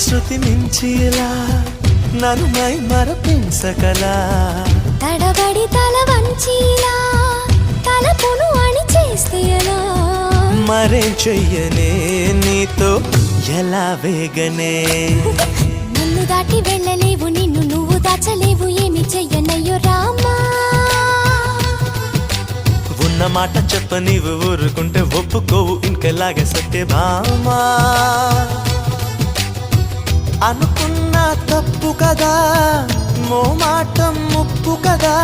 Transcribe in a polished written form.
శృతి మించిలా నన్ను మై మరపించకలా తడబడి తల వంచిలా తలపును అని చేస్తే ఎలా మరేం చెయ్యనే నీతో ఎలా వేగనే నన్ను దాటి వెళ్ళలేవు నిన్ను నువ్వు దాచలేవు ఏమి చెయ్యనయ్యో రామా ఉన్న మాట చెప్ప నీవు ఊరుకుంటే ఒప్పుకోవు ఇంకెలాగే సత్యభామా అనుకున్నా తప్పు కదా మోమాటం ముప్పు కదా